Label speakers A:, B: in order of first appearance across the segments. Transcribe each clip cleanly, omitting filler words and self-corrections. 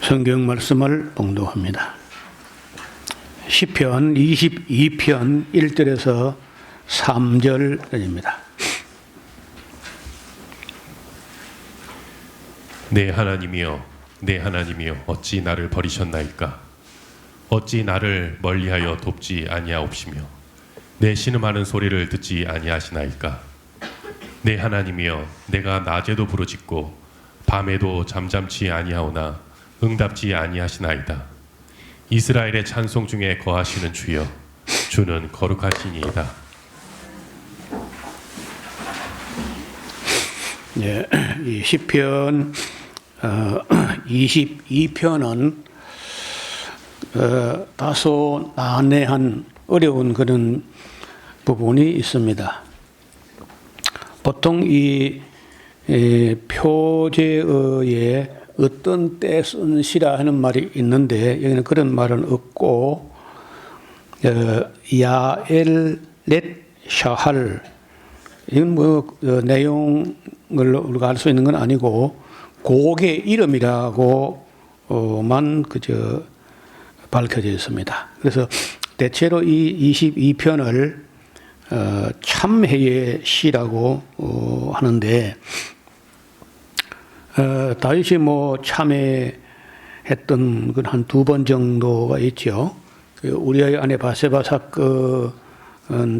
A: 성경 말씀을 봉독합니다. 시편 22편 1절에서 3절입니다.
B: 내 하나님이여, 내 하나님이여, 어찌 나를 버리셨나이까? 어찌 나를 멀리하여 돕지 아니하옵시며 내 신음하는 소리를 듣지 아니하시나이까? 내 하나님이여, 내가 낮에도 부르짖고 밤에도 잠잠치 아니하오나 응답지 아니하시나이다. 이스라엘의 찬송 중에 거하시는 주여, 주는 거룩하시니이다.
A: 예, 이 시편 22편은 다소 난해한 어려운 그런 부분이 있습니다. 보통 이 표제어에 어떤 때 쓴 시라 하는 말이 있는데 여기는 그런 말은 없고 야엘 렛 샤할 이건 뭐 내용을 우리가 알 수 있는 건 아니고 곡의 이름이라고만 그저 밝혀져 있습니다. 그래서 대체로 이 22편을 참회의 시라고 하는데 다윗이 뭐 참회했던 건 한 2번 정도가 있죠. 그 우리아의 아내 바세바 사건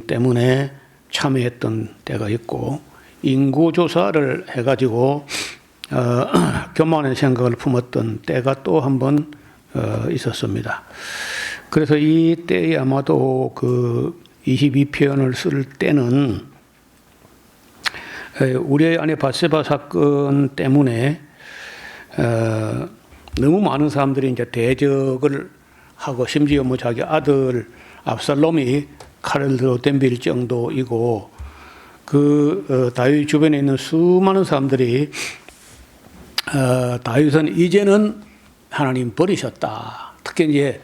A: 때문에 참여했던 때가 있고 인구조사를 해가지고 교만의 생각을 품었던 때가 또 한 번 있었습니다. 그래서 이 때에 아마도 그 22편을 쓸 때는 우리의 아내 바세바 사건 때문에 너무 많은 사람들이 이제 대적을 하고 심지어 뭐 자기 아들 압살롬이 칼을 들어 덤빌 정도이고 그 다윗 주변에 있는 수많은 사람들이 다윗은 이제는 하나님 버리셨다. 특히 이제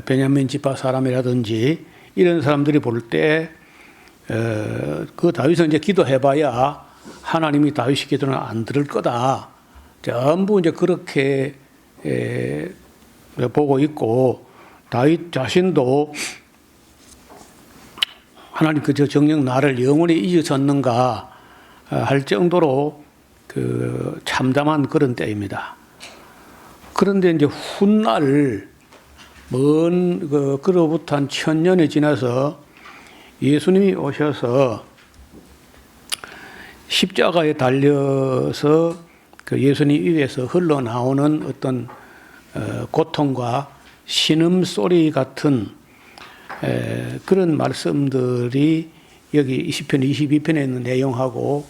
A: 베냐민 지파 사람이라든지 이런 사람들이 볼 때 그 다윗은 이제 기도해봐야 하나님이 다윗의 기도는 안 들을 거다. 전부 이제 그렇게 보고 있고 다윗 자신도 하나님 그저 정녕 나를 영원히 잊으셨는가 할 정도로 그 참담한 그런 때입니다. 그런데 이제 훗날 먼 그로부터 한 1000년이 지나서 예수님이 오셔서 십자가에 달려서 그 예수님 입에서 흘러나오는 어떤 고통과 신음소리 같은 그런 말씀들이 여기 시편 22편에 있는 내용하고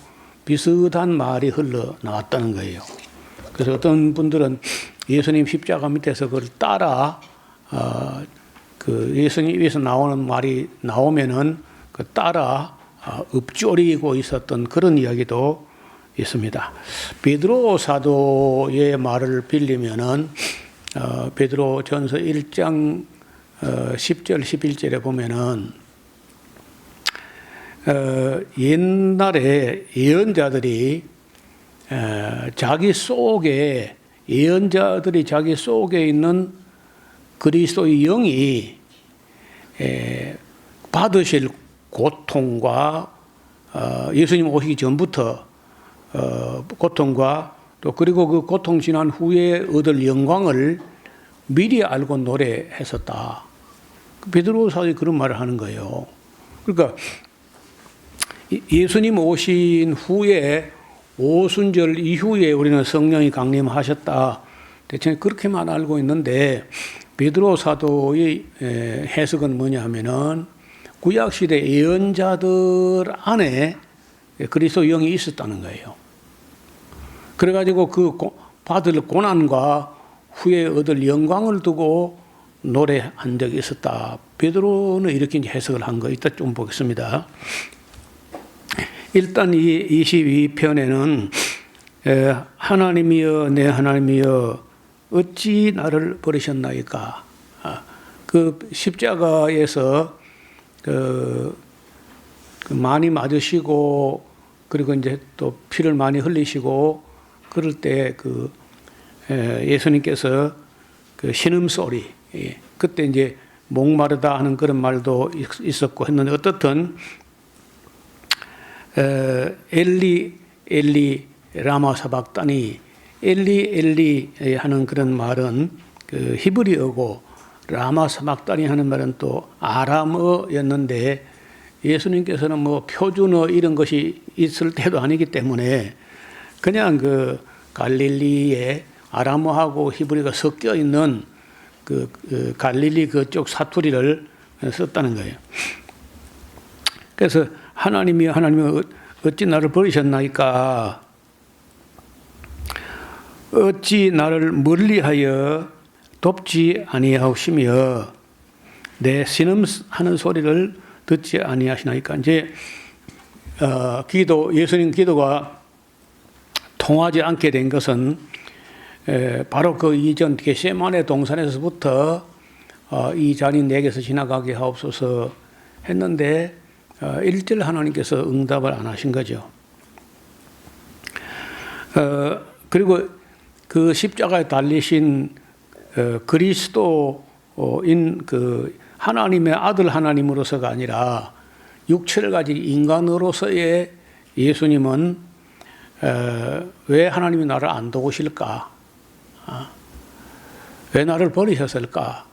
A: 비슷한 말이 흘러나왔다는 거예요. 그래서 어떤 분들은 예수님 십자가 밑에서 그걸 따라 그 예수님 입에서 나오는 말이 나오면은 그 따라 읊조리고 있었던 그런 이야기도 있습니다. 베드로 사도의 말을 빌리면은 베드로 전서 1장 10절 11절에 보면은 옛날에 예언자들이 자기 속에 예언자들이 자기 속에 있는 그리스도의 영이 받으실 고통과 예수님 오시기 전부터 고통과 또 그리고 그 고통 지난 후에 얻을 영광을 미리 알고 노래했었다. 베드로 사도이 그런 말을 하는 거예요. 그러니까 예수님 오신 후에 오순절 이후에 우리는 성령이 강림하셨다. 대체 그렇게만 알고 있는데 베드로 사도의 해석은 뭐냐 하면은 구약시대 예언자들 안에 그리스도 영이 있었다는 거예요. 그래가지고 그 받을 고난과 후에 얻을 영광을 두고 노래한 적이 있었다. 베드로는 이렇게 해석을 한 거 이따 좀 보겠습니다. 일단 이 22편에는 하나님이여 내 하나님이여 어찌 나를 버리셨나이까. 그 십자가에서 그 많이 맞으시고 그리고 이제 또 피를 많이 흘리시고 그럴 때 그 예수님께서 그 신음소리, 그때 이제 목마르다 하는 그런 말도 있었고 했는데, 어떻든 엘리 엘리 라마 사박다니, 엘리 엘리 하는 그런 말은 그 히브리어고, 라마 사박다니 하는 말은 또 아람어였는데, 예수님께서는 뭐 표준어 이런 것이 있을 때도 아니기 때문에 그냥 그 갈릴리에 아람어하고 히브리가 섞여 있는 그 갈릴리 그쪽 사투리를 썼다는 거예요. 그래서 하나님이 어찌 나를 버리셨나이까? 어찌 나를 멀리하여 돕지 아니하시며 내 신음하는 소리를 듣지 아니하시나이까? 이제 예수님 기도가 통하지 않게 된 것은 바로 그 이전 겟세마네 동산에서부터 이 자리 내게서 지나가게 하옵소서 했는데 1절 하나님께서 응답을 안 하신 거죠. 그리고 그 십자가에 달리신 그리스도인 그 하나님의 아들 하나님으로서가 아니라 육체를 가진 인간으로서의 예수님은 왜 하나님이 나를 안 도우실까? 왜 나를 버리셨을까?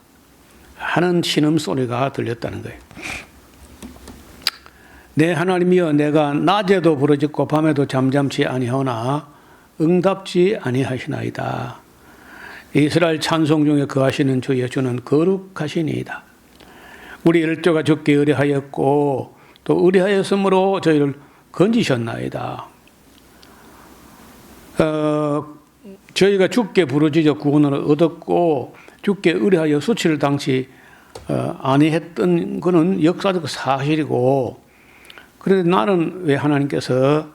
A: 하는 신음소리가 들렸다는 거예요. 내 하나님이여, 내가 낮에도 부르짖고 밤에도 잠잠치 아니하오나 응답지 아니하시나이다. 이스라엘 찬송 중에 거하시는 주 예수는 거룩하시니이다. 우리 열조가 죽게 의뢰하였고 또 의뢰하였으므로 저희를 건지셨나이다. 저희가 주께 부르짖어 구원을 얻었고 주께 의뢰하여 수치를 당치 아니했던 것은 역사적 사실이고, 그런데 나는 왜 하나님께서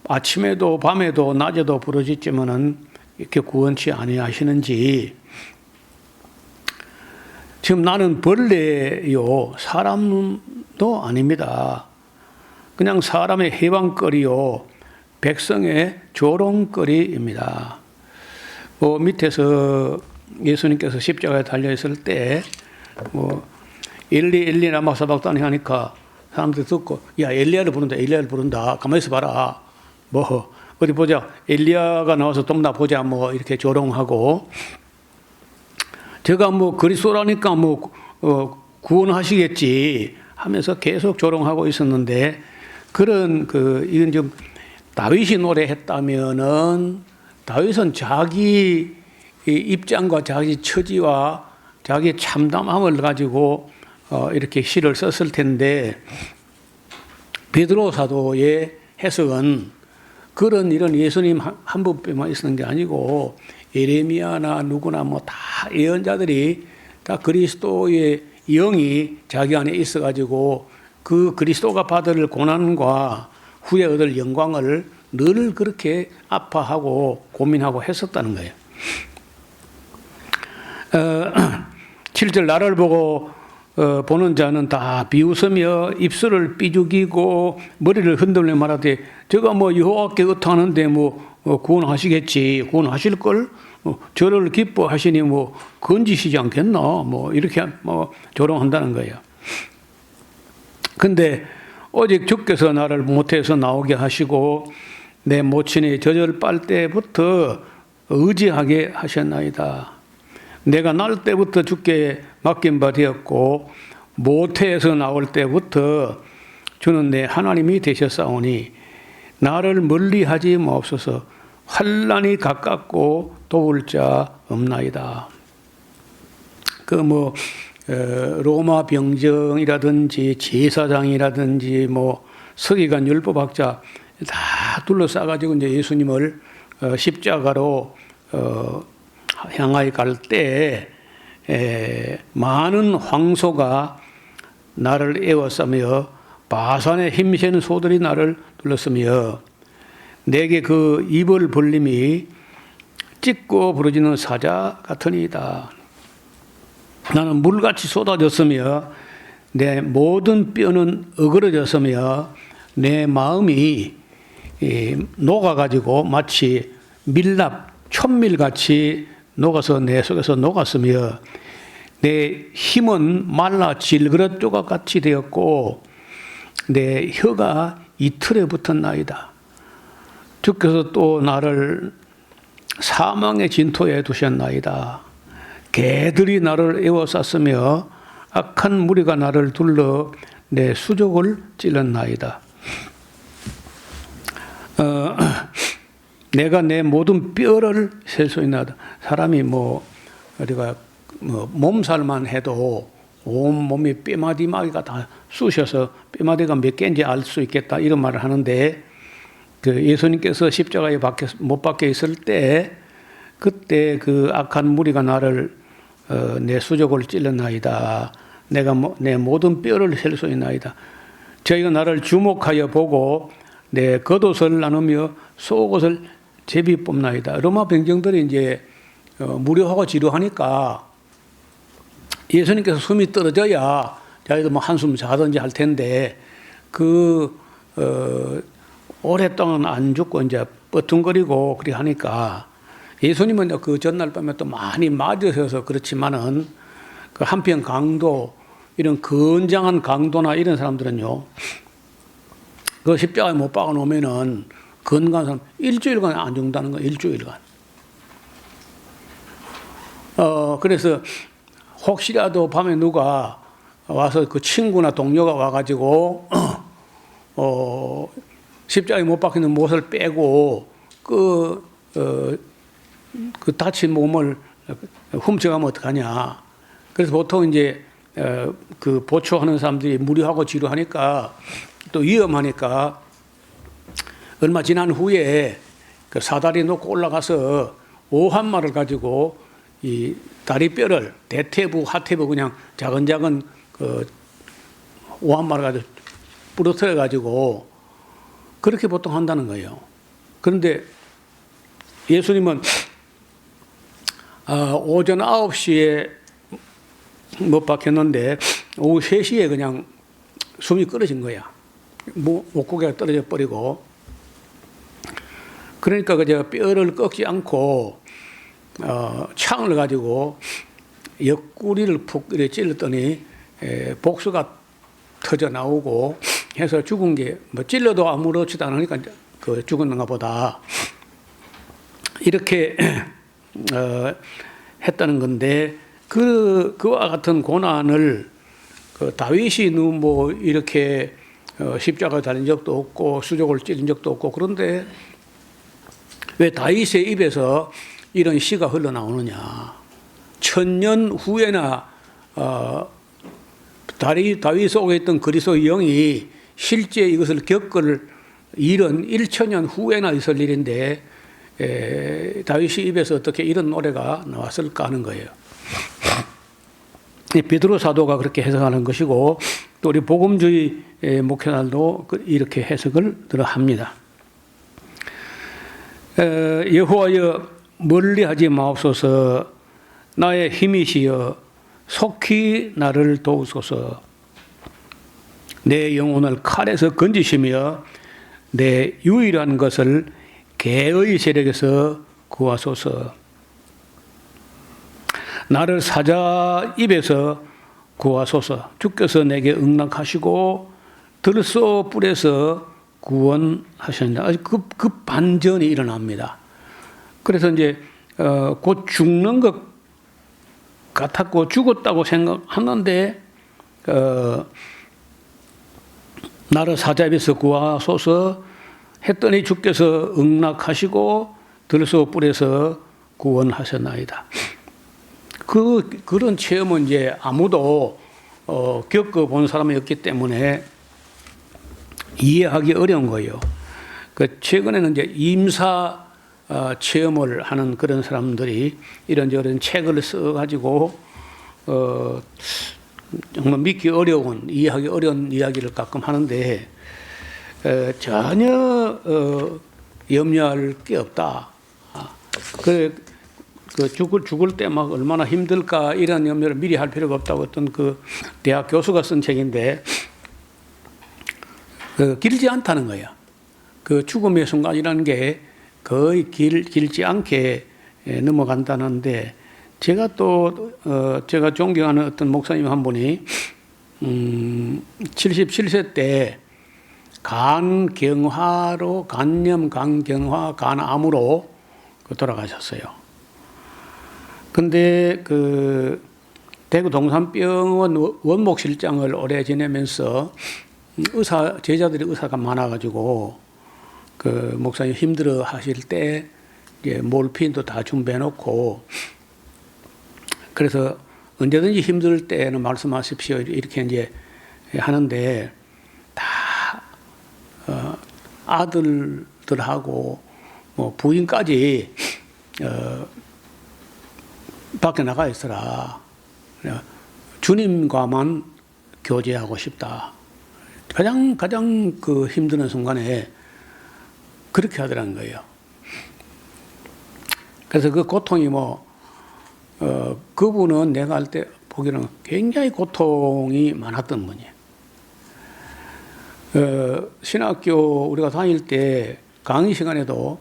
A: 아침에도 밤에도 낮에도 부르짖지만은 이렇게 구원치 아니하시는지. 지금 나는 벌레요, 사람도 아닙니다. 그냥 사람의 해방거리요, 백성의 조롱거리입니다. 밑에서 예수님께서 십자가에 달려있을 때 엘리 엘리 라마 사박다니 하니까 사람들이 듣고, 야, 엘리야를 부른다. 가만히 있어 봐라. 어디 보자. 엘리야가 나와서 좀 나 보자. 이렇게 조롱하고, 제가 그리스도라니까 구원하시겠지 하면서 계속 조롱하고 있었는데, 이건 좀 다윗이 노래했다면은 다윗은 자기 입장과 자기 처지와 자기 참담함을 가지고 이렇게 시를 썼을 텐데, 베드로 사도의 해석은 그런 이런 예수님 한 분뿐만 있었는 게 아니고 예레미야나 누구나 다 예언자들이 다 그리스도의 영이 자기 안에 있어가지고 그 그리스도가 받을 고난과 후에 얻을 영광을 늘 그렇게 아파하고 고민하고 했었다는 거예요. 7절 나를 보고 보는 자는 다 비웃으며 입술을 삐죽이고 머리를 흔들며 말하되, 저가 여호와께 의탁하는데 구원하시겠지, 구원하실걸, 저를 기뻐하시니 건지시지 않겠나, 이렇게 조롱한다는 거예요. 근데 오직 주께서 나를 모태에서 나오게 하시고 내 모친의 젖을 빨 때부터 의지하게 하셨나이다. 내가 날 때부터 주께 맡긴 바 되었고 모태에서 나올 때부터 주는 내 하나님이 되셨사오니 나를 멀리하지 마옵소서. 환난이 가깝고 도울 자 없나이다. 로마 병정이라든지 제사장이라든지 서기관 율법학자 다 둘러싸가지고 이제 예수님을 십자가로 향하여 갈 때 많은 황소가 나를 에워싸며 바산의 힘센 소들이 나를 둘렀으며 내게 그 입을 벌림이 찢고 부러지는 사자 같으니이다. 나는 물같이 쏟아졌으며 내 모든 뼈는 어그러졌으며 내 마음이 녹아가지고 마치 밀랍 촛밀같이 녹아서 내 속에서 녹았으며 내 힘은 말라 질그릇 조각같이 되었고 내 혀가 이틀에 붙었나이다. 주께서 또 나를 사망의 진토에 두셨나이다. 개들이 나를 에워쌌으며 악한 무리가 나를 둘러 내 수족을 찔렀나이다. 내가 내 모든 뼈를 셀 수 있나이다. 사람이 우리가 몸살만 해도 온 몸이 뼈마디마디가 다 쑤셔서 뼈마디가 몇 개인지 알 수 있겠다 이런 말을 하는데 그 예수님께서 십자가에 못 박혀 있을 때 그때 그 악한 무리가 나를 내 수족을 찔렀나이다. 내가 내 모든 뼈를 셀 수 있나이다. 저희가 나를 주목하여 보고 내 겉옷을 나누며 속옷을 제비 뽑나이다. 로마 병정들이 이제 무료하고 지루하니까 예수님께서 숨이 떨어져야 자기도 한숨 자든지 할 텐데 오랫동안 안 죽고 이제 뻗퉁거리고 그리 하니까 예수님은 그 전날 밤에 또 많이 맞으셔서 그렇지만은 그 한편 강도 이런 건장한 강도나 이런 사람들은요 그 십자가에 못 박아 놓으면은 건강한 사람 일주일간 안 죽는다는 거예요. 일주일간. 그래서 혹시라도 밤에 누가 와서 그 친구나 동료가 와가지고 십자가에 못 박히는 못을 빼고 그 다친 몸을 훔쳐가면 어떡하냐. 그래서 보통 이제 그 보초하는 사람들이 무료하고 지루하니까 또 위험하니까 얼마 지난 후에 그 사다리 놓고 올라가서 오한마를 가지고 이 다리뼈를 대퇴부, 하퇴부 그냥 작은 그 오한마를 가지고 부러뜨려 가지고 그렇게 보통 한다는 거예요. 그런데 예수님은 오전 9시에 못 박혔는데 오후 3시에 그냥 숨이 끊어진 거야. 목구멍이 떨어져 버리고. 그러니까 그저 뼈를 꺾지 않고 창을 가지고 옆구리를 푹 이렇게 찔렀더니 복수가 터져 나오고 해서 죽은 게 찔러도 아무렇지도 않으니까 그 죽었는가 보다 이렇게 했다는 건데 그와 같은 고난을 다윗이 이렇게 십자가 달린 적도 없고 수족을 찔린 적도 없고 그런데 왜 다윗의 입에서 이런 시가 흘러나오느냐. 1000년 후에나 다윗 속에 있던 그리스도의 영이 실제 이것을 겪을 일은 1000년 후에나 있을 일인데 다윗의 입에서 어떻게 이런 노래가 나왔을까 하는 거예요. 베드로 사도가 그렇게 해석하는 것이고 또 우리 복음주의 목회자들도 이렇게 해석을 합니다. 여호와여 멀리하지 마옵소서. 나의 힘이시여 속히 나를 도우소서. 내 영혼을 칼에서 건지시며 내 유일한 것을 개의 세력에서 구하소서. 나를 사자 입에서 구하소서. 주께서 내게 응낙하시고 들소 뿔에서 구원하셨습니다. 아주 급 반전이 일어납니다. 그래서 이제 곧 죽는 것 같았고 죽었다고 생각하는데 나를 사자 입에서 구하소서 했더니 주께서 응낙하시고 들소 뿔에서 구원하셨나이다. 그런 체험은 이제 아무도 겪어본 사람이 없기 때문에 이해하기 어려운 거예요. 최근에는 이제 임사 체험을 하는 그런 사람들이 이런저런 책을 써가지고 정말 믿기 어려운, 이해하기 어려운 이야기를 가끔 하는데 전혀 염려할 게 없다. 죽을 때 막 얼마나 힘들까 이런 염려를 미리 할 필요가 없다고 어떤 그 대학 교수가 쓴 책인데 길지 않다는 거야. 그 죽음의 순간이라는 게 거의 길지 않게 넘어간다는데 제가 또 제가 존경하는 어떤 목사님 한 분이 77세 때 간경화로 간염, 간경화, 간암으로 돌아가셨어요. 근데 그 대구 동산병원 원목실장을 오래 지내면서 제자들이 의사가 많아가지고 그 목사님 힘들어 하실 때 이제 몰핀도 다 준비해 놓고 그래서 언제든지 힘들 때는 말씀하십시오 이렇게 이제 하는데 다 아들들하고 뭐 부인까지 밖에 나가 있어라. 주님과만 교제하고 싶다. 가장 그 힘드는 순간에 그렇게 하더라는 거예요. 그래서 그 고통이 그분은 내가 할 때 보기에는 굉장히 고통이 많았던 분이에요. 신학교 우리가 다닐 때 강의 시간에도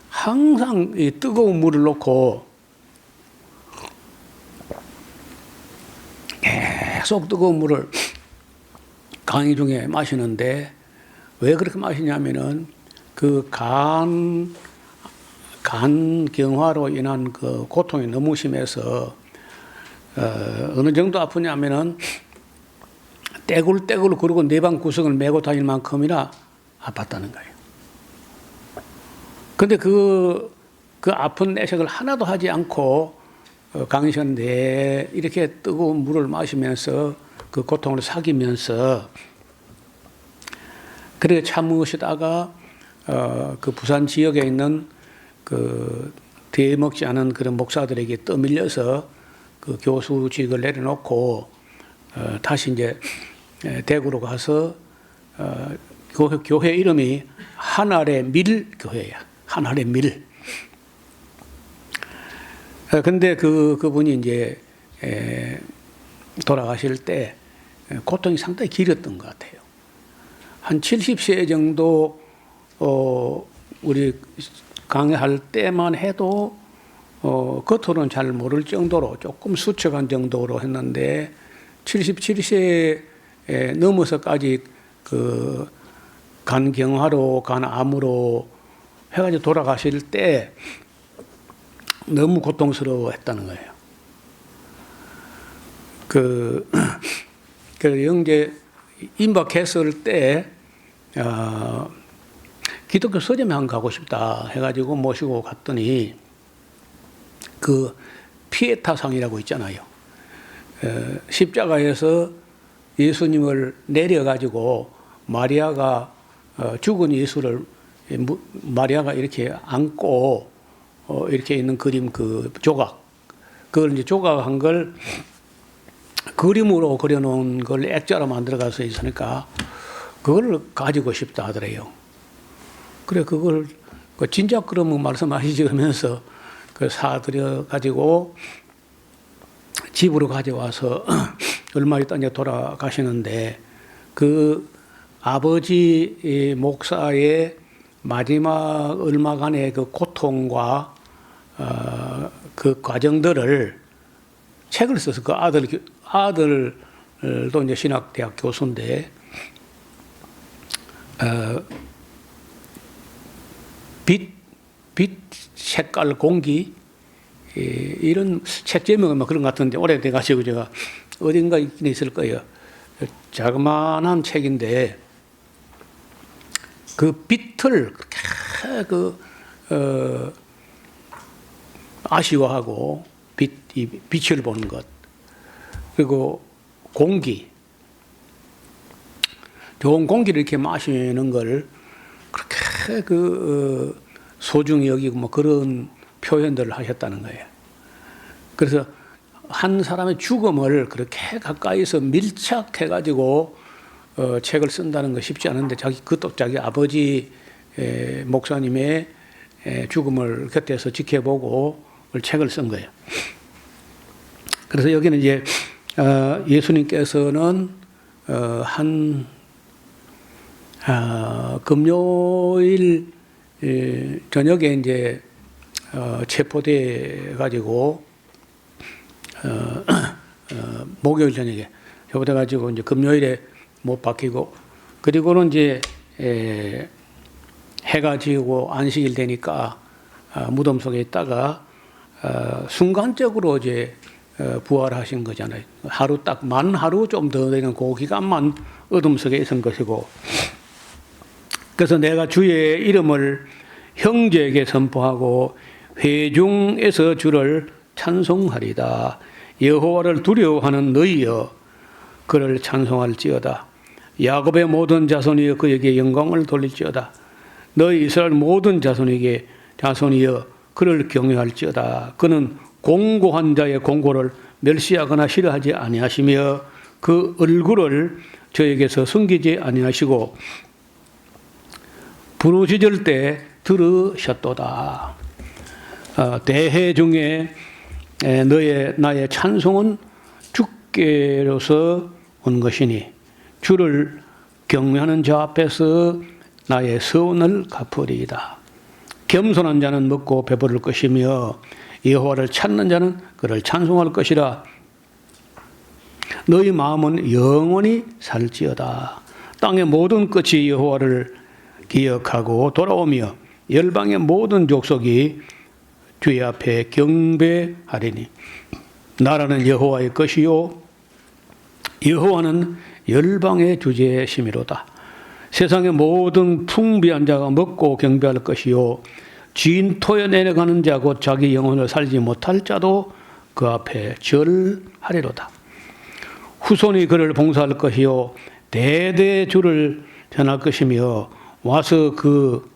A: 항상 이 뜨거운 물을 놓고 계속 뜨거운 물을 강의 중에 마시는데 왜 그렇게 마시냐면은 그 간경화로 인한 그 고통이 너무 심해서 어느 정도 아프냐면은 떼굴떼굴 그러고 내 방 구석을 메고 다닐 만큼이나 아팠다는 거예요. 근데 그 아픈 내색을 하나도 하지 않고 강의 시간 내에 이렇게 뜨거운 물을 마시면서 그 고통을 사귀면서 그렇게 참으시다가 그 부산 지역에 있는 그 대먹지 않은 그런 목사들에게 떠밀려서 그 교수직을 내려놓고 다시 이제 대구로 가서 교회 이름이 한알의 밀 교회야. 한알의 밀. 근데 그분이 이제 돌아가실 때 고통이 상당히 길었던 것 같아요. 한 70세 정도 우리 강의할 때만 해도 겉으로는 잘 모를 정도로 조금 수척한 정도로 했는데 77세 넘어서까지 그 간경화로 간암으로 해가지고 돌아가실 때 너무 고통스러워했다는 거예요. 그 영재 임박했을 때 기독교 서점에 한 가고 싶다 해가지고 모시고 갔더니 그 피에타상이라고 있잖아요. 십자가에서 예수님을 내려가지고 마리아가 죽은 예수를 마리아가 이렇게 안고 이렇게 있는 그림 그 조각 그걸 이제 조각한 걸 그림으로 그려놓은 걸 액자로 만들어가서 있으니까 그걸 가지고 싶다 하더래요. 그래 그걸 진짜 그러면 말씀하시지 하면서 그 사들여 가지고 집으로 가져와서 얼마 있다 이제 돌아가시는데 그 아버지 목사의 마지막 얼마간의 그 고통과 그 과정들을 책을 써서 그 아들도 이제 신학대학 교수인데 빛 색깔 공기 이런 책 제목은 뭐 그런 것 같은데 오래돼 가지고 제가 어딘가 있긴 있을 거예요. 자그마한 책인데 그 빛을 그렇게 아쉬워하고 빛을 보는 것 그리고 공기 좋은 공기를 이렇게 마시는 걸 그렇게 소중히 여기고 뭐 그런 표현들을 하셨다는 거예요. 그래서 한 사람의 죽음을 그렇게 가까이서 밀착해가지고 책을 쓴다는 거 쉽지 않은데 그것도 자기 아버지 목사님의 죽음을 곁에서 지켜보고 책을 쓴 거예요. 그래서 여기는 이제 예수님께서는 금요일 저녁에 이제 체포돼 가지고 목요일 저녁에 체포돼 가지고 이제 금요일에 못 박히고, 그리고는 이제 해가 지고 안식일 되니까 무덤 속에 있다가 순간적으로 이제 부활하신 거잖아요. 하루 딱 만 하루 좀 더 되는 그 기간만 어둠 속에 있은 것이고, 그래서 내가 주의 이름을 형제에게 선포하고 회중에서 주를 찬송하리다. 여호와를 두려워하는 너희여 그를 찬송할지어다. 야곱의 모든 자손이여 그에게 영광을 돌릴지어다. 너희 이스라엘 모든 자손이여 그를 경외할지어다. 그는 공고한 자의 공고를 멸시하거나 싫어하지 아니하시며 그 얼굴을 저에게서 숨기지 아니하시고 부르짖을 때 들으셨도다. 대회 중에 나의 찬송은 주께로서 온 것이니 주를 경외하는 자 앞에서 나의 서원을 갚으리이다. 겸손한 자는 먹고 배부를 것이며 여호와를 찾는 자는 그를 찬송할 것이라. 너희 마음은 영원히 살지어다. 땅의 모든 끝이 여호와를 기억하고 돌아오며 열방의 모든 족속이 주의 앞에 경배하리니. 나라는 여호와의 것이요 여호와는 열방의 주제심이로다. 세상의 모든 풍비한 자가 먹고 경배할 것이요 진토에 내려가는 자 곧 자기 영혼을 살지 못할 자도 그 앞에 절하리로다. 후손이 그를 봉사할 것이요 대대 주를 전할 것이며 와서 그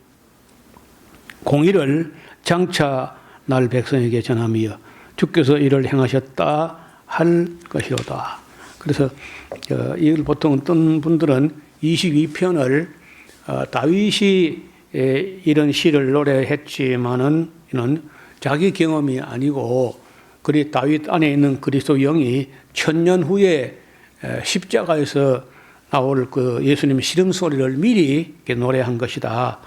A: 공의를 장차 날 백성에게 전하며 주께서 이를 행하셨다 할 것이로다. 그래서 이걸 보통 어떤 분들은 22편을 다윗이 이런 시를 노래했지만은 이는 자기 경험이 아니고 그리 다윗 안에 있는 그리스도 영이 1000년 후에 십자가에서 나올 그 예수님의 시름 소리를 미리 노래한 것이다.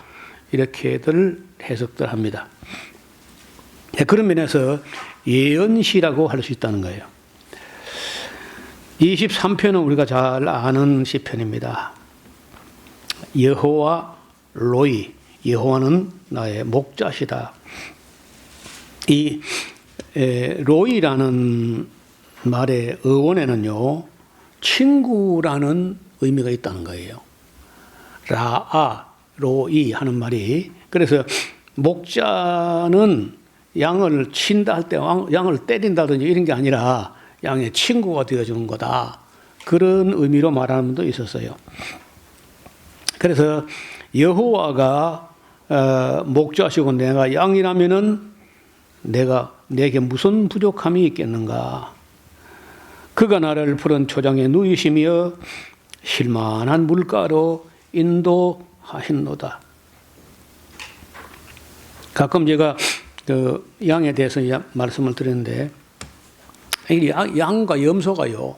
A: 이렇게들 해석들 합니다. 그런 면에서 예언시라고 할 수 있다는 거예요. 23편은 우리가 잘 아는 시편입니다. 여호와 로이, 여호와는 나의 목자시다. 이 로이라는 말의 어원에는요 친구라는 의미가 있다는 거예요. 라아 로이 하는 말이, 그래서 목자는 양을 친다 할 때 양을 때린다든지 이런 게 아니라 양의 친구가 되어주는 거다. 그런 의미로 말하는 분도 있었어요. 그래서 여호와가 목자시고 내가 양이라면은 내게 무슨 부족함이 있겠는가. 그가 나를 푸른 초장에 누이시며 실만한 물가로 인도하신도다. 가끔 제가 그 양에 대해서 말씀을 드렸는데 양과 염소가요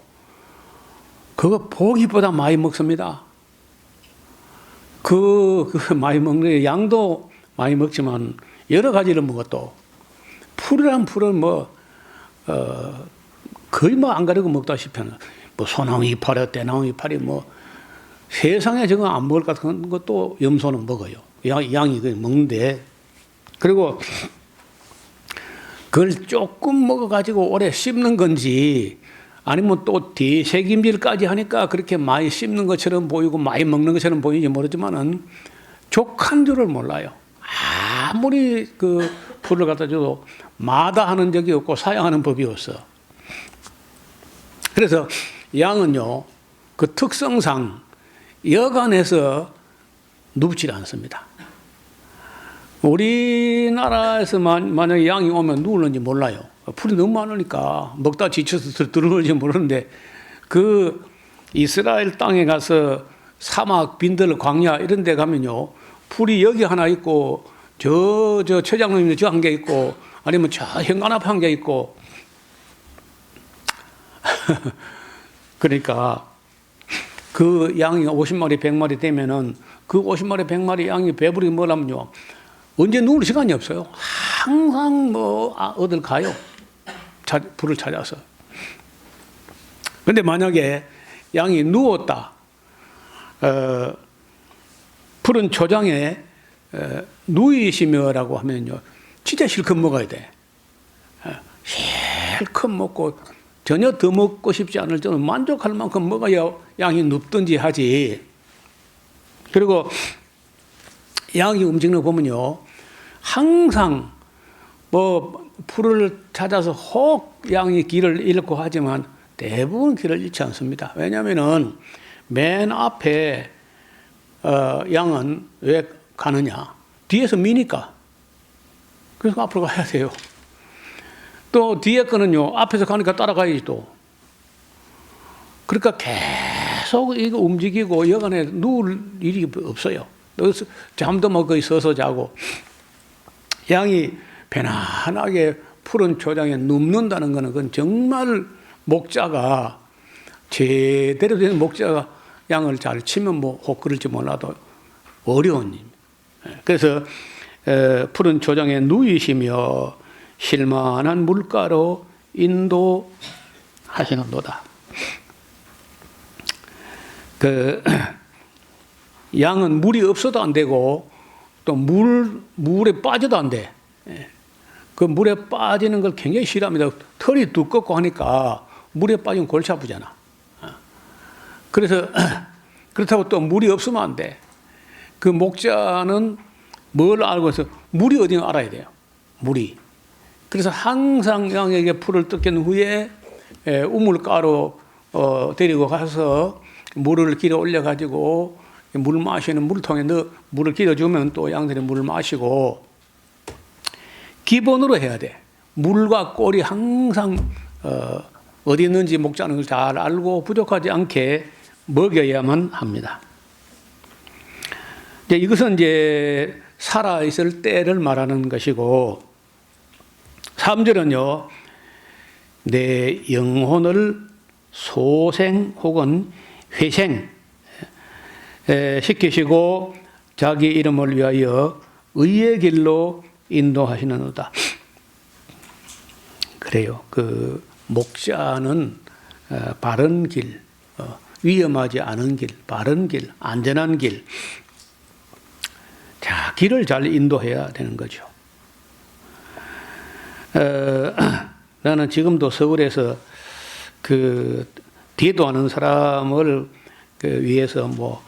A: 그거 보기보다 많이 먹습니다. 그 많이 먹는 양도 많이 먹지만 여러 가지를 먹어도 풀은 거의 안 가리고 먹다시피 하는 소나무 이파리, 대나무 이파리 세상에 저거 안 먹을 것 같은 것도 염소는 먹어요. 양이 먹는데, 그리고 그걸 조금 먹어가지고 오래 씹는 건지 아니면 또 뒤새김질까지 하니까 그렇게 많이 씹는 것처럼 보이고 많이 먹는 것처럼 보이는지 모르지만은 족한 줄을 몰라요. 아무리 그 풀을 갖다 줘도 마다하는 적이 없고 사양하는 법이 없어. 그래서 양은요 그 특성상 여간에서 눕질 않습니다. 우리나라에서 만약에 양이 오면 누울는지 몰라요. 풀이 너무 많으니까 먹다 지쳐서 들어오는지 모르는데 그 이스라엘 땅에 가서 사막, 빈들, 광야 이런 데 가면요 풀이 여기 하나 있고 저 최장로님 저 한 개 있고 아니면 저 현관 앞에 한 개 있고 그러니까 그 양이 50마리, 100마리 되면은 그 50마리, 100마리 양이 배부르게 뭐라면요 언제 누울 시간이 없어요. 항상 뭐 어딜 가요. 불을 찾아서. 근데 만약에 양이 누웠다. 푸른 초장에 누이시며라고 하면요. 진짜 실컷 먹어야 돼. 실컷 먹고 전혀 더 먹고 싶지 않을 정도로 만족할 만큼 먹어야 양이 눕든지 하지. 그리고 양이 움직이는 거 보면요. 항상 뭐 풀을 찾아서 혹 양이 길을 잃고 하지만 대부분 길을 잃지 않습니다. 왜냐하면은 맨 앞에 양은 왜 가느냐? 뒤에서 미니까. 그래서 앞으로 가야 돼요. 또 뒤에 거는요, 앞에서 가니까 따라가야지 또. 그러니까 계속 이거 움직이고 여간에 누울 일이 없어요. 잠도 뭐 거의 서서 자고. 양이 편안하게 푸른 초장에 눕는다는 것은 그건 정말 목자가 제대로 된 목자가 양을 잘 치면 뭐 혹 그럴지 몰라도 어려운 일. 그래서 푸른 초장에 누이시며 쉴만한 물가로 인도하시는도다. 양은 물이 없어도 안 되고 또 물에 빠져도 안 돼. 그 물에 빠지는 걸 굉장히 싫어합니다. 털이 두껍고 하니까 물에 빠지면 골치 아프잖아. 그래서 그렇다고 또 물이 없으면 안 돼. 그 목자는 뭘 알고 해서 물이 어딘지 알아야 돼요. 물이. 그래서 항상 양에게 풀을 뜯긴 후에 우물가로 데리고 가서 물을 길어 올려가지고 물 마시는 물통에 물을 길어주면 또 양들이 물을 마시고 기본으로 해야 돼. 물과 꼴이 항상 어디 있는지 목자는 걸 잘 알고 부족하지 않게 먹여야만 합니다. 이것은 이제 살아있을 때를 말하는 것이고 3절은요. 내 영혼을 소생 혹은 회생 시키시고 자기 이름을 위하여 의의 길로 인도하시는도다. 그래요. 그 목자는 바른 길, 위험하지 않은 길, 바른 길, 안전한 길. 자, 길을 잘 인도해야 되는 거죠. 나는 지금도 서울에서 그 기도하는 사람을 위해서 뭐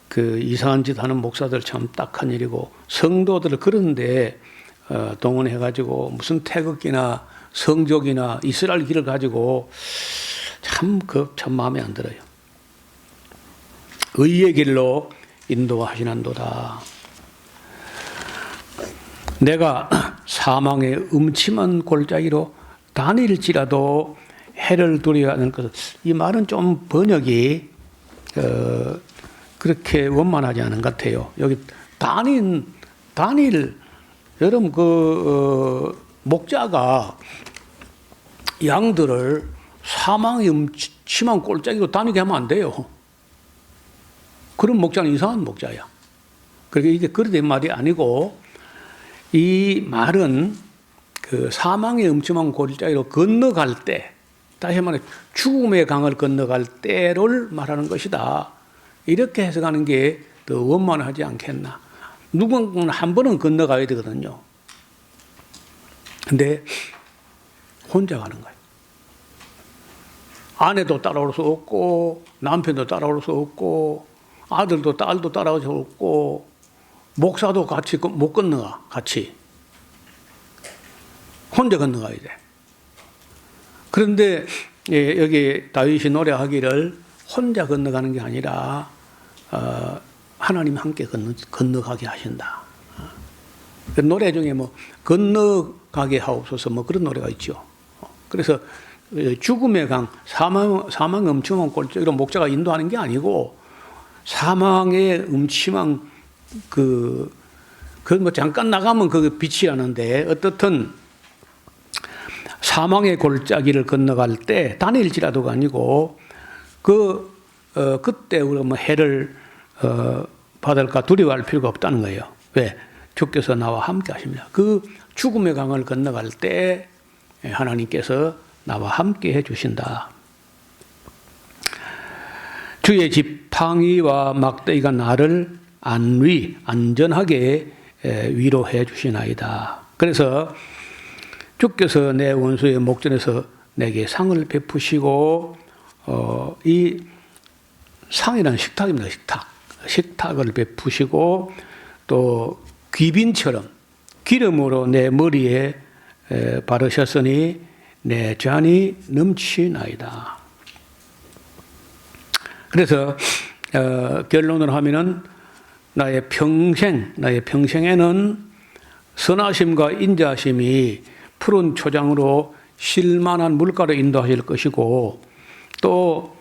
A: 그 이상한 짓 하는 목사들 참 딱한 일이고 성도들을 그런데 동원해가지고 무슨 태극기나 성족이나 이스라엘 길을 가지고 참 마음에 안 들어요. 의의 길로 인도하시는도다. 내가 사망의 음침한 골짜기로 다닐지라도 해를 두려워하는 것은 이 말은 좀 번역이 그렇게 원만하지 않은 것 같아요. 여기 다닐 여러분 목자가 양들을 사망의 음침한 골짜기로 다니게 하면 안 돼요. 그런 목자는 이상한 목자야. 그러니까 이게 그런 말이 아니고 이 말은 그 사망의 음침한 골짜기로 건너갈 때, 다시 말해 죽음의 강을 건너갈 때를 말하는 것이다. 이렇게 해석하는 게 더 원만하지 않겠나. 누군가는 한 번은 건너가야 되거든요. 근데 혼자 가는 거예요. 아내도 따라올 수 없고 남편도 따라올 수 없고 아들도 딸도 따라올 수 없고 목사도 같이 못 건너가. 같이 혼자 건너가야 돼. 그런데 여기 다윗이 노래하기를 혼자 건너가는 게 아니라 하나님 함께 건너가게 하신다. 그 노래 중에 뭐 건너가게 하옵소서 뭐 그런 노래가 있죠. 그래서 죽음의 강, 사망 음침한 골짜기로 목자가 인도하는 게 아니고 사망의 음침한 그 뭐 잠깐 나가면 그 빛이 나는데 어떻든 사망의 골짜기를 건너갈 때 다닐지라도가 아니고 그때 우리가 뭐 해를 받을까 두려워할 필요가 없다는 거예요. 왜? 주께서 나와 함께 하십니다. 그 죽음의 강을 건너갈 때 하나님께서 나와 함께 해주신다. 주의 지팡이와 막대기가 나를 안전하게 위로해 주시나이다. 그래서 주께서 내 원수의 목전에서 내게 상을 베푸시고 이 상이라는 식탁입니다. 식탁을 베푸시고 또 귀빈처럼 기름으로 내 머리에 바르셨으니 내 잔이 넘치나이다. 그래서 결론을 하면은 나의 평생에는 선하심과 인자하심이 푸른 초장으로 쉴만한 물가로 인도하실 것이고 또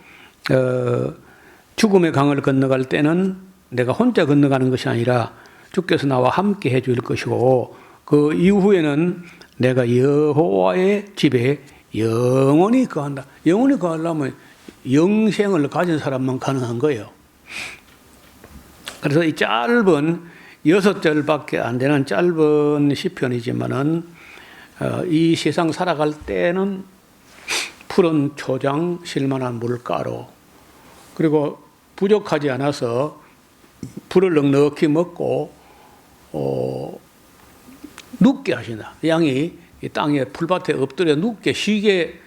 A: 죽음의 강을 건너갈 때는 내가 혼자 건너가는 것이 아니라 주께서 나와 함께 해줄 것이고 그 이후에는 내가 여호와의 집에 영원히 거한다. 영원히 거하려면 영생을 가진 사람만 가능한 거예요. 그래서 이 짧은 6절밖에 안 되는 짧은 시편이지만은 이 세상 살아갈 때는 푸른 초장 쉴만한 물가로 그리고 부족하지 않아서 풀을 넉넉히 먹고 눕게 하신다. 양이 이 땅에 풀밭에 엎드려 눕게 쉬게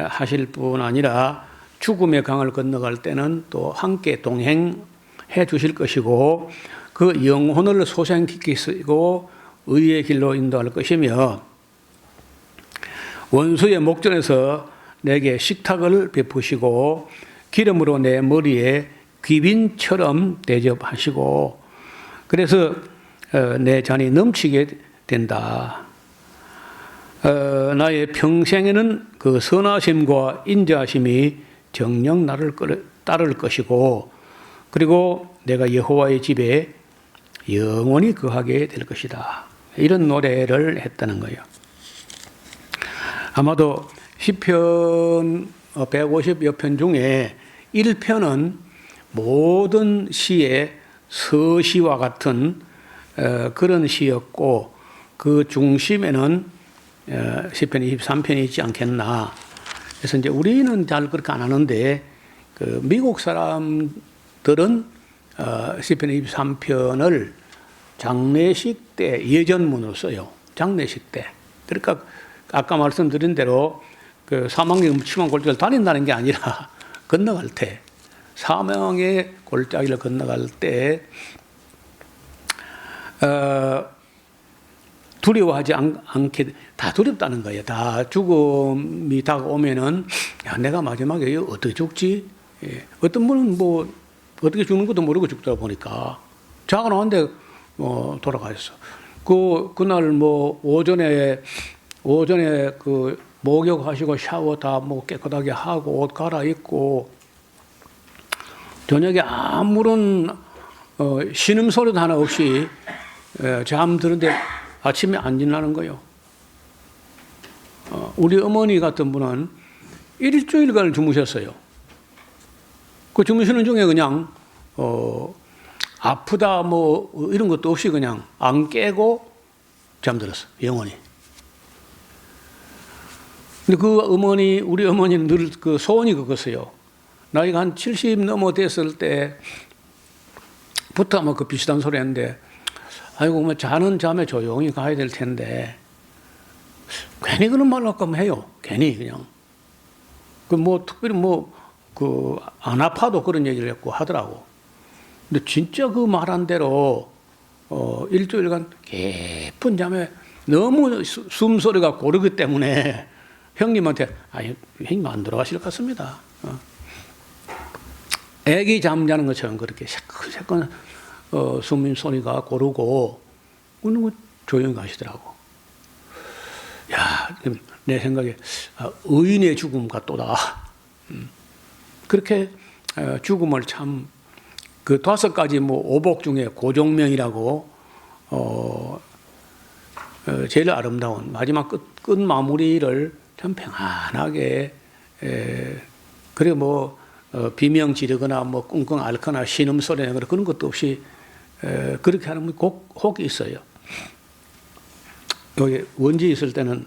A: 하실 뿐 아니라 죽음의 강을 건너갈 때는 또 함께 동행해 주실 것이고 그 영혼을 소생시키고 쓰고 의의 길로 인도할 것이며 원수의 목전에서 내게 식탁을 베푸시고 기름으로 내 머리에 귀빈처럼 대접하시고 그래서 내 잔이 넘치게 된다. 나의 평생에는 그 선하심과 인자하심이 정녕 나를 따를 것이고 그리고 내가 여호와의 집에 영원히 거하게 될 것이다. 이런 노래를 했다는 거예요. 아마도 시편 150여 편 중에 1편은 모든 시의 서시와 같은 그런 시였고 그 중심에는 시편 23편이 있지 않겠나. 그래서 이제 우리는 잘 그렇게 안 하는데 그 미국 사람들은 시편 23편을 장례식 때 예전문으로 써요. 장례식 때. 그러니까 아까 말씀드린 대로 그 사망의 음침한 골짜기를 다닌다는 게 아니라 건너갈 때 사망의 골짜기를 건너갈 때 두려워하지 않게 다 두렵다는 거예요. 다 죽음이 다가오면은 야 내가 마지막에 어떻게 죽지? 예. 어떤 분은 뭐 어떻게 죽는 것도 모르고 죽다 보니까 자고 나왔는데 돌아가셨어. 그날 뭐 오전에 그 목욕하시고 샤워 다 뭐 깨끗하게 하고 옷 갈아입고 저녁에 아무런 신음 소리도 하나 없이 잠드는데 아침에 안 일어나는 거예요. 우리 어머니 같은 분은 일주일간 주무셨어요. 그 주무시는 중에 그냥 아프다 뭐 이런 것도 없이 그냥 안 깨고 잠들었어. 영원히. 근데 그 어머니, 우리 어머니는 늘 그 소원이 그거였어요. 나이가 한 70 넘어 됐을 때부터 아마 그 비슷한 소리 했는데, 아이고, 뭐 자는 잠에 조용히 가야 될 텐데, 괜히 그런 말을 할까 해요. 괜히 그냥. 그 뭐 특별히 안 아파도 그런 얘기를 했고 하더라고. 근데 진짜 그 말한 대로, 일주일간 깊은 잠에 너무 숨소리가 고르기 때문에 형님한테, 형님 안 들어가실 것 같습니다. 애기 잠자는 것처럼 그렇게 새끈새끈 숨 소리가 고르고, 그런 조용히 가시더라고. 야, 내 생각에, 의인의 죽음 같도다. 그렇게 죽음을 참, 그 5가지 뭐 오복 중에 고종명이라고, 제일 아름다운 마지막 끝 마무리를 참 평안하게, 그리고 뭐, 비명 지르거나 뭐 끙끙 앓거나 신음소리나 그런 것도 없이 그렇게 하는 혹이 있어요. 여기 원지 있을 때는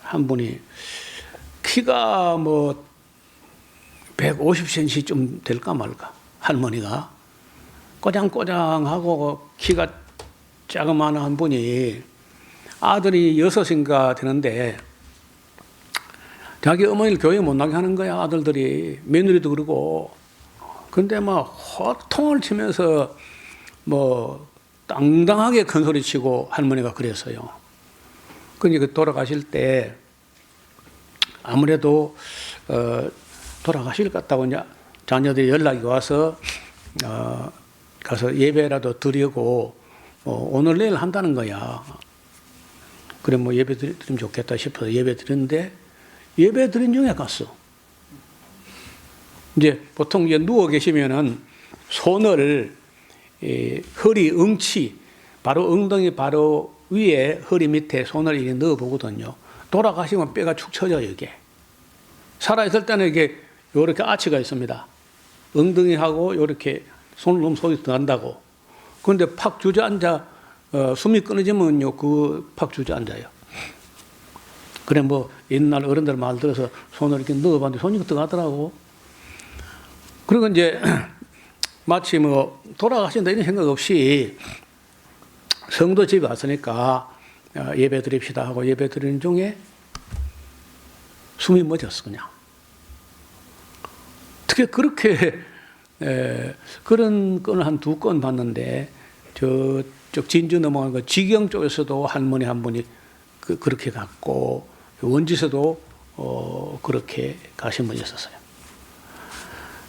A: 한 분이 키가 뭐 150cm 좀 될까 말까, 할머니가 꼬장꼬장하고 키가 자그마한 한 분이 아들이 6인가 되는데 자기 어머니를 교회 못 나게 하는 거야. 아들들이, 며느리도 그러고. 근데 막 호통을 치면서 뭐 당당하게 큰 소리 치고 할머니가 그랬어요. 그러니까 돌아가실 때 아무래도 돌아가실 것 같다고 이제 자녀들이 연락이 와서 가서 예배라도 드리고 오늘 내일 한다는 거야. 그래 뭐 예배 드리면 좋겠다 싶어서 예배 드렸는데 예배 드린 중에 갔어. 이제 보통 이제 누워 계시면은 손을 허리 응치 바로 엉덩이 바로 위에 허리 밑에 손을 이렇게 넣어 보거든요. 돌아가시면 뼈가 축 처져요, 이게. 살아있을 때는 이게 요렇게 아치가 있습니다. 엉덩이하고 요렇게 손을 넣으면 속이 들어간다고. 그런데 팍 주저앉아, 숨이 끊어지면요, 팍 주저앉아요. 그래, 뭐, 옛날 어른들 말 들어서 손을 이렇게 넣어봤는데 손이 들어가더라고. 그리고 이제 마치 뭐, 돌아가신다 이런 생각 없이 성도 집에 왔으니까 예배 드립시다 하고 예배 드리는 중에 숨이 멎었어, 그냥. 어떻게 그렇게, 그런 건을 한 2건 봤는데, 저쪽 진주 넘어가는 거 지경 쪽에서도 할머니 한 분이 그렇게 갔고, 원지에서도 그렇게 가신 분이 있었어요.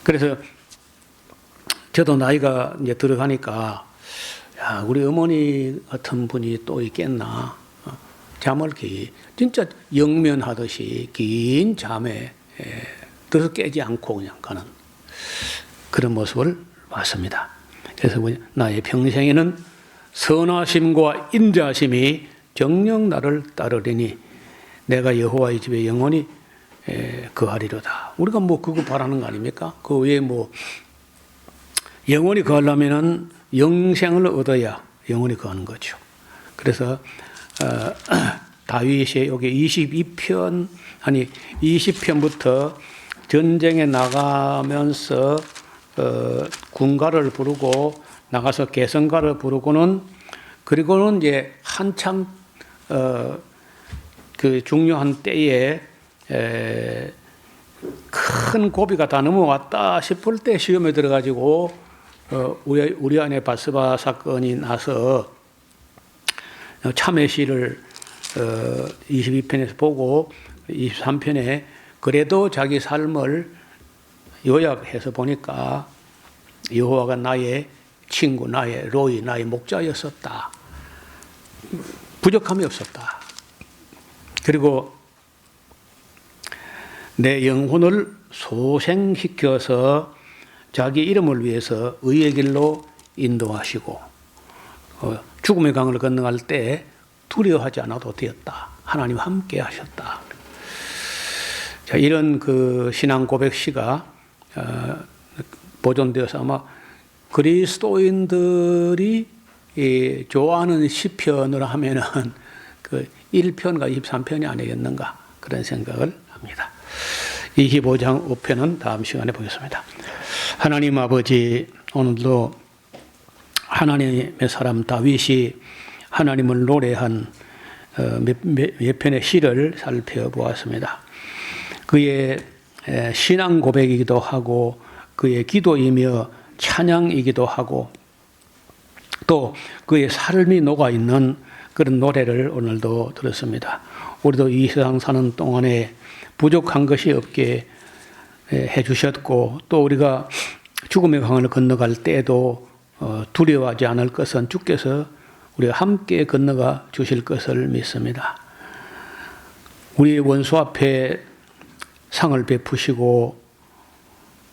A: 그래서 저도 나이가 이제 들어가니까, 야, 우리 어머니 같은 분이 또 있겠나. 잠을 진짜 영면하듯이 긴 잠에 들어서 깨지 않고 그냥 가는 그런 모습을 봤습니다. 그래서 나의 평생에는 선하심과 인자심이 정녕 나를 따르리니 내가 여호와의 집에 영원히 거하리로다. 우리가 뭐 그거 바라는 거 아닙니까? 그 외에 뭐 영원히 거하려면은 영생을 얻어야 영원히 거하는 거죠. 그래서 다윗이 여기 20편부터 전쟁에 나가면서 군가를 부르고 나가서 개성가를 부르고는 그리고는 이제 한참 그 중요한 때에 큰 고비가 다 넘어왔다 싶을 때 시험에 들어가지고 우리 안에 바스바 사건이 나서 참회시를 22편에서 보고 23편에 그래도 자기 삶을 요약해서 보니까 여호와가 나의 친구, 나의 로이, 나의 목자였었다. 부족함이 없었다. 그리고 내 영혼을 소생시켜서 자기 이름을 위해서 의의 길로 인도하시고 죽음의 강을 건너갈 때 두려워하지 않아도 되었다. 하나님 함께 하셨다. 자, 이런 그 신앙 고백 시가 보존되어서 아마 그리스도인들이 좋아하는 시편으로 하면은 그 1편과 23편이 아니겠는가 그런 생각을 합니다. 25장 5편은 다음 시간에 보겠습니다. 하나님 아버지, 오늘도 하나님의 사람 다윗이 하나님을 노래한 몇 편의 시를 살펴보았습니다. 그의 신앙 고백이기도 하고 그의 기도이며 찬양이기도 하고 또 그의 삶이 녹아있는 그런 노래를 오늘도 들었습니다. 우리도 이 세상 사는 동안에 부족한 것이 없게 해주셨고 또 우리가 죽음의 강을 건너갈 때에도 두려워하지 않을 것은 주께서 우리가 함께 건너가 주실 것을 믿습니다. 우리의 원수 앞에 상을 베푸시고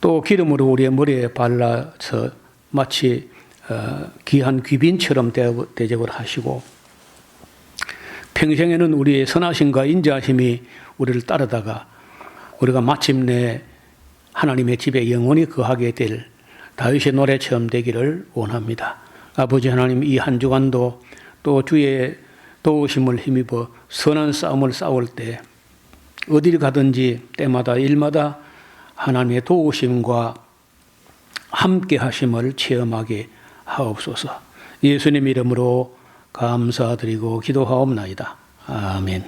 A: 또 기름으로 우리의 머리에 발라서 마치 귀한 귀빈처럼 대접을 하시고 평생에는 우리의 선하심과 인자심이 우리를 따르다가 우리가 마침내 하나님의 집에 영원히 거하게 될 다윗의 노래처럼 되기를 원합니다. 아버지 하나님, 이 한 주간도 또 주의 도우심을 힘입어 선한 싸움을 싸울 때 어디를 가든지 때마다 일마다 하나님의 도우심과 함께 하심을 체험하게 하옵소서. 예수님 이름으로 감사드리고 기도하옵나이다. 아멘.